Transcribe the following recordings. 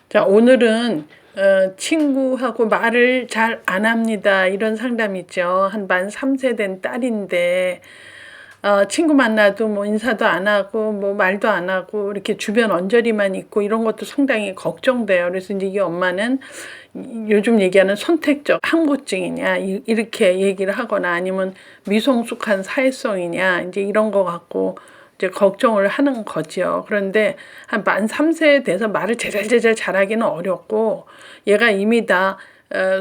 자, 오늘은 친구하고 말을 잘 안 합니다. 이런 상담 있죠. 한 만 3세 된 딸인데, 친구 만나도 뭐 인사도 안 하고, 뭐 말도 안 하고, 이렇게 주변 언저리만 있고, 이런 것도 상당히 걱정돼요. 그래서 이제 이 엄마는 요즘 얘기하는 선택적 항구증이냐, 이렇게 얘기를 하거나 아니면 미성숙한 사회성이냐, 이제 이런 거 갖고, 이제 걱정을 하는 거지요. 그런데 한 만 3세 돼서 말을 제잘제잘 잘하기는 어렵고, 얘가 이미 다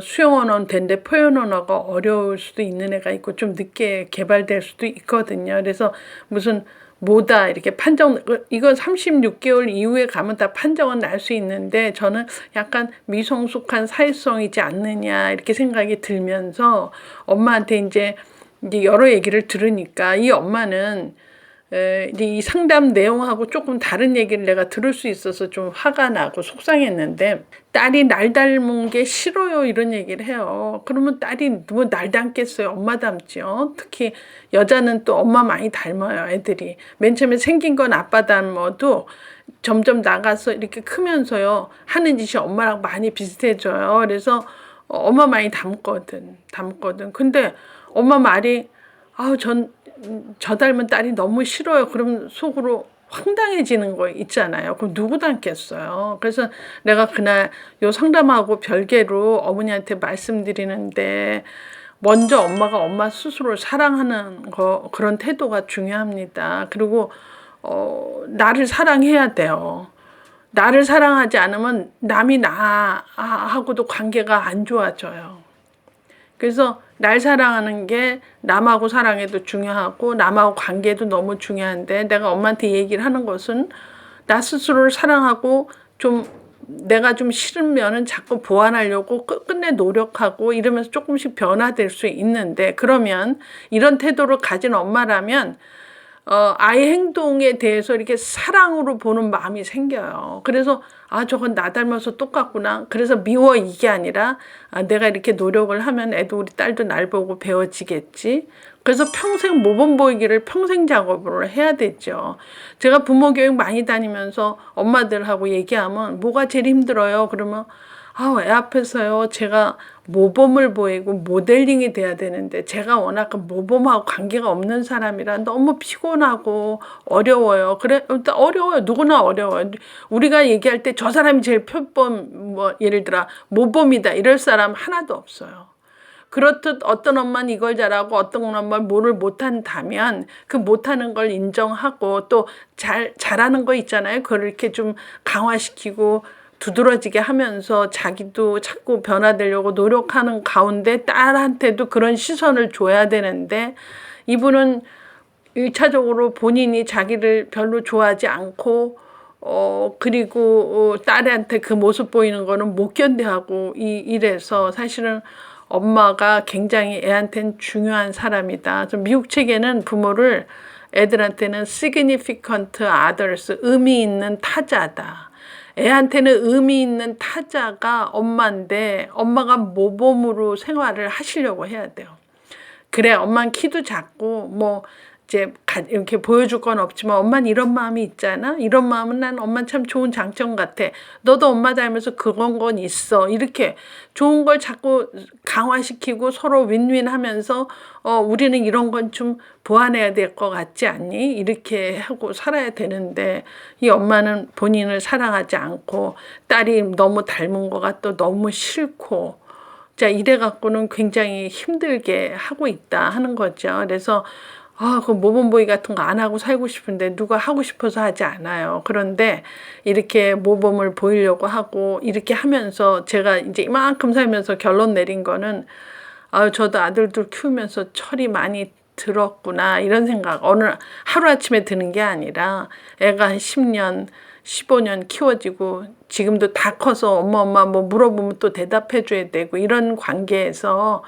수용 언어는 된데 표현 언어가 어려울 수도 있는 애가 있고 좀 늦게 개발될 수도 있거든요. 그래서 무슨 뭐다 이렇게 판정, 이건 36개월 이후에 가면 다 판정은 날 수 있는데, 저는 약간 미성숙한 사회성이지 않느냐 이렇게 생각이 들면서 엄마한테 이제 여러 얘기를 들으니까, 이 엄마는 이제 이 상담 내용하고 조금 다른 얘기를 내가 들을 수 있어서 좀 화가 나고 속상했는데, 딸이 날 닮은 게 싫어요 이런 얘기를 해요. 그러면 딸이 뭐 날 닮겠어요? 엄마 닮지요. 특히 여자는 또 엄마 많이 닮아요. 애들이 맨 처음에 생긴 건 아빠 닮아도 점점 나가서 이렇게 크면서요 하는 짓이 엄마랑 많이 비슷해져요. 그래서 엄마 많이 닮거든. 근데 엄마 말이, 아우 저 닮은 딸이 너무 싫어요. 그러면 속으로 황당해지는 거 있잖아요. 그럼 누구 닮겠어요? 그래서 내가 그날 요 상담하고 별개로 어머니한테 말씀드리는데, 먼저 엄마가 엄마 스스로를 사랑하는 거, 그런 태도가 중요합니다. 그리고 나를 사랑해야 돼요. 나를 사랑하지 않으면 남이 나하고도 관계가 안 좋아져요. 그래서 날 사랑하는 게 남하고 사랑해도 중요하고 남하고 관계도 너무 중요한데, 내가 엄마한테 얘기를 하는 것은 나 스스로를 사랑하고, 좀 내가 좀 싫으면은 자꾸 보완하려고 끝끝내 노력하고 이러면서 조금씩 변화될 수 있는데, 그러면 이런 태도를 가진 엄마라면 아이 행동에 대해서 이렇게 사랑으로 보는 마음이 생겨요. 그래서 저건 나 닮아서 똑같구나. 그래서 미워 이게 아니라, 내가 이렇게 노력을 하면 애도, 우리 딸도 날 보고 배워지겠지. 그래서 평생 모범 보이기를 평생 작업을 해야 되죠. 제가 부모 교육 많이 다니면서 엄마들하고 얘기하면 뭐가 제일 힘들어요? 그러면 애 앞에서요, 제가 모범을 보이고 모델링이 돼야 되는데, 제가 워낙 모범하고 관계가 없는 사람이라 너무 피곤하고 어려워요. 그래, 어려워요. 누구나 어려워요. 우리가 얘기할 때 저 사람이 제일 표범, 뭐, 예를 들어, 모범이다. 이럴 사람 하나도 없어요. 그렇듯 어떤 엄마는 이걸 잘하고 어떤 엄마는 뭐를 못한다면, 그 못하는 걸 인정하고 또 잘하는 거 있잖아요. 그걸 이렇게 좀 강화시키고 두드러지게 하면서 자기도 자꾸 변화되려고 노력하는 가운데 딸한테도 그런 시선을 줘야 되는데, 이분은 1차적으로 본인이 자기를 별로 좋아하지 않고, 그리고 딸한테 그 모습 보이는 거는 못 견뎌하고 이래서, 사실은 엄마가 굉장히 애한테는 중요한 사람이다. 미국 책에는 부모를, 애들한테는 significant others, 의미 있는 타자다. 애한테는 의미 있는 타자가 엄마인데, 엄마가 모범으로 생활을 하시려고 해야 돼요. 그래, 엄마는 키도 작고 뭐 이제 이렇게 보여줄 건 없지만 엄마는 이런 마음이 있잖아. 이런 마음은 난 엄마 참 좋은 장점 같아. 너도 엄마 닮아서 그런 건 있어. 이렇게 좋은 걸 자꾸 강화시키고 서로 윈윈하면서, 우리는 이런 건 좀 보완해야 될 것 같지 않니? 이렇게 하고 살아야 되는데, 이 엄마는 본인을 사랑하지 않고 딸이 너무 닮은 거가 또 너무 싫고, 자, 이래 갖고는 굉장히 힘들게 하고 있다 하는 거죠. 그래서 그 모범보이 같은 거 안 하고 살고 싶은데 누가 하고 싶어서 하지 않아요. 그런데 이렇게 모범을 보이려고 하고 이렇게 하면서, 제가 이제 이만큼 살면서 결론 내린 거는, 저도 아들들 키우면서 철이 많이 들었구나 이런 생각, 어느 하루아침에 드는 게 아니라 애가 한 10년 15년 키워지고 지금도 다 커서 엄마 뭐 물어보면 또 대답해 줘야 되고, 이런 관계에서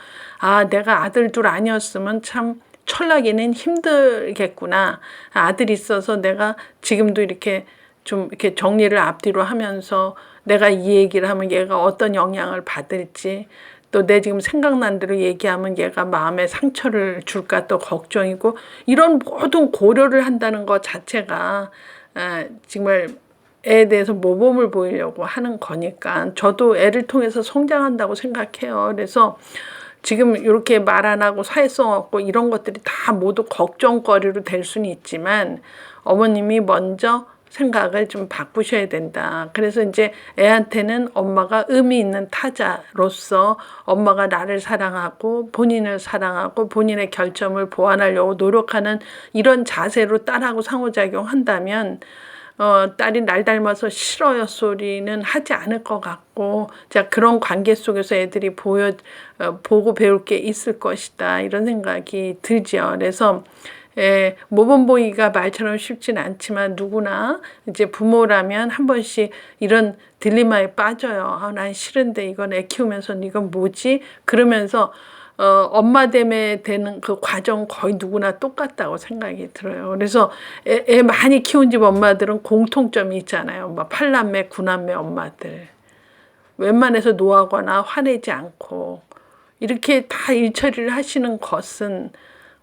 내가 아들 둘 아니었으면 참 철나기는 힘들겠구나. 아들 있어서 내가 지금도 이렇게 좀 이렇게 정리를 앞뒤로 하면서, 내가 이 얘기를 하면 얘가 어떤 영향을 받을지, 또 내 지금 생각난 대로 얘기하면 얘가 마음에 상처를 줄까 또 걱정이고, 이런 모든 고려를 한다는 것 자체가 정말 애에 대해서 모범을 보이려고 하는 거니까 저도 애를 통해서 성장한다고 생각해요. 그래서 지금 이렇게 말 안 하고 사회성 없고 이런 것들이 다 모두 걱정거리로 될 수는 있지만 어머님이 먼저 생각을 좀 바꾸셔야 된다. 그래서 이제 애한테는 엄마가 의미 있는 타자로서 엄마가 나를 사랑하고 본인을 사랑하고 본인의 결점을 보완하려고 노력하는 이런 자세로 딸하고 상호작용한다면 딸이 날 닮아서 싫어요 소리는 하지 않을 것 같고, 자, 그런 관계 속에서 애들이 보고 배울 게 있을 것이다. 이런 생각이 들죠. 그래서 모범 보이기가 말처럼 쉽진 않지만 누구나 이제 부모라면 한 번씩 이런 딜레마에 빠져요. 아, 난 싫은데 이건 애 키우면서 이건 뭐지? 그러면서 엄마 때문에 되는 그 과정 거의 누구나 똑같다고 생각이 들어요. 그래서 애 많이 키운 집 엄마들은 공통점이 있잖아요. 뭐 8남매, 9남매 엄마들. 웬만해서 노하거나 화내지 않고 이렇게 다 일처리를 하시는 것은,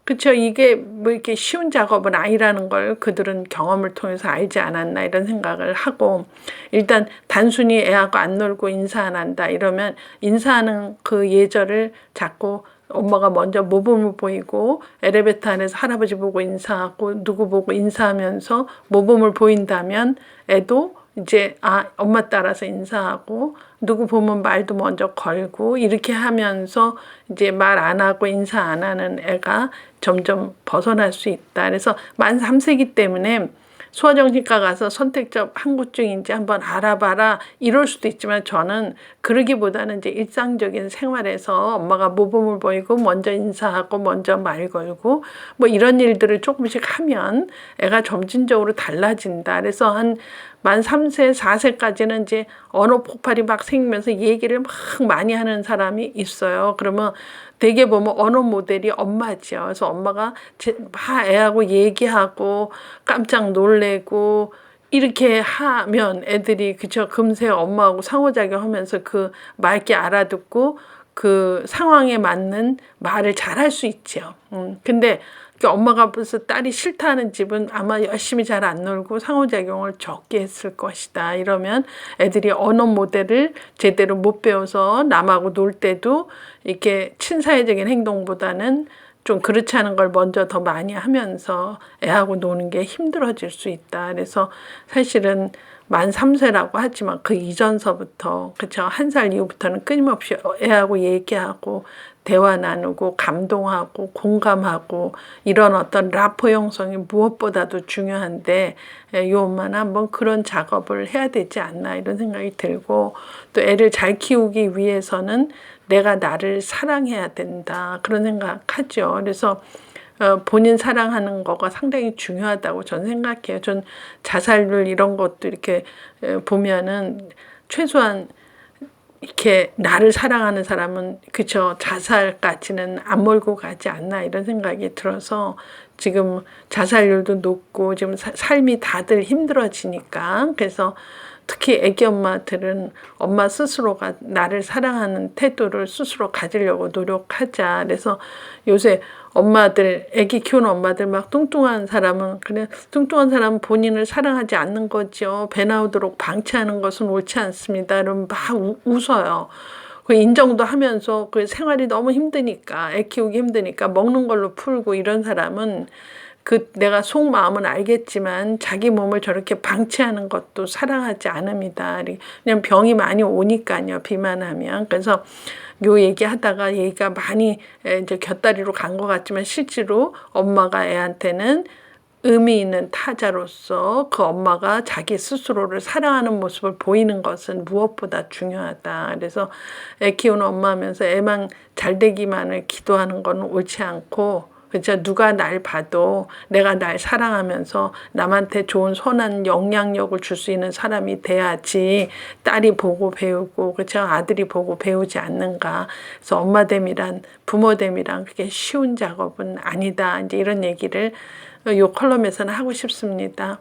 그쵸, 이게 뭐 이렇게 쉬운 작업은 아니라는 걸 그들은 경험을 통해서 알지 않았나 이런 생각을 하고, 일단 단순히 애하고 안 놀고 인사 안 한다 이러면 인사하는 그 예절을 자꾸 엄마가 먼저 모범을 보이고 엘리베이터 안에서 할아버지 보고 인사하고 누구 보고 인사하면서 모범을 보인다면 애도 이제 엄마 따라서 인사하고 누구 보면 말도 먼저 걸고 이렇게 하면서 이제 말 안 하고 인사 안 하는 애가 점점 벗어날 수 있다. 그래서 만 3세기 때문에 소아정신과 가서 선택적 항구증인지 한번 알아봐라 이럴 수도 있지만 저는 그러기보다는 이제 일상적인 생활에서 엄마가 모범을 보이고 먼저 인사하고 먼저 말 걸고 뭐 이런 일들을 조금씩 하면 애가 점진적으로 달라진다. 그래서 한 만 3세, 4세까지는 이제 언어 폭발이 막 생기면서 얘기를 막 많이 하는 사람이 있어요. 그러면 대개 보면 언어 모델이 엄마죠. 그래서 엄마가 막 애하고 얘기하고 깜짝 놀래고 이렇게 하면 애들이 그쵸 금세 엄마하고 상호작용하면서 그 맑게 알아듣고 그 상황에 맞는 말을 잘할 수 있죠. 근데 엄마가 벌써 딸이 싫다는 집은 아마 열심히 잘 안 놀고 상호작용을 적게 했을 것이다. 이러면 애들이 언어 모델을 제대로 못 배워서 남하고 놀 때도 이렇게 친사회적인 행동보다는 좀 그렇지 않은 걸 먼저 더 많이 하면서 애하고 노는 게 힘들어질 수 있다. 그래서 사실은 만 3세라고 하지만 그 이전서부터, 그쵸, 1살 이후부터는 끊임없이 애하고 얘기하고 대화 나누고 감동하고 공감하고 이런 어떤 라포 형성이 무엇보다도 중요한데 요 엄마는 한번 그런 작업을 해야 되지 않나 이런 생각이 들고, 또 애를 잘 키우기 위해서는 내가 나를 사랑해야 된다 그런 생각하죠. 그래서 본인 사랑하는 거가 상당히 중요하다고 저는 생각해요. 전 자살률 이런 것도 이렇게 보면은 최소한 이렇게 나를 사랑하는 사람은 그쵸 자살까지는 안 몰고 가지 않나 이런 생각이 들어서 지금 자살률도 높고 지금 삶이 다들 힘들어지니까, 그래서 특히 애기 엄마들은 엄마 스스로가 나를 사랑하는 태도를 스스로 가지려고 노력하자. 그래서 요새 엄마들, 애기 키우는 엄마들 막 뚱뚱한 사람은 그냥 뚱뚱한 사람은 본인을 사랑하지 않는 거죠. 배 나오도록 방치하는 것은 옳지 않습니다. 이러면 막 웃어요. 그 인정도 하면서 그 생활이 너무 힘드니까, 애 키우기 힘드니까 먹는 걸로 풀고 이런 사람은 그 내가 속마음은 알겠지만 자기 몸을 저렇게 방치하는 것도 사랑하지 않습니다. 그냥 병이 많이 오니까요. 비만하면. 그래서 요 얘기하다가 얘기가 많이 이제 곁다리로 간 것 같지만 실제로 엄마가 애한테는 의미 있는 타자로서 그 엄마가 자기 스스로를 사랑하는 모습을 보이는 것은 무엇보다 중요하다. 그래서 애 키우는 엄마면서 애만 잘 되기만을 기도하는 건 옳지 않고, 그렇죠. 누가 날 봐도 내가 날 사랑하면서 남한테 좋은 선한 영향력을 줄 수 있는 사람이 돼야지 딸이 보고 배우고, 그렇죠. 아들이 보고 배우지 않는가. 그래서 엄마됨이란, 부모됨이란 그게 쉬운 작업은 아니다. 이제 이런 얘기를 이 컬럼에서는 하고 싶습니다.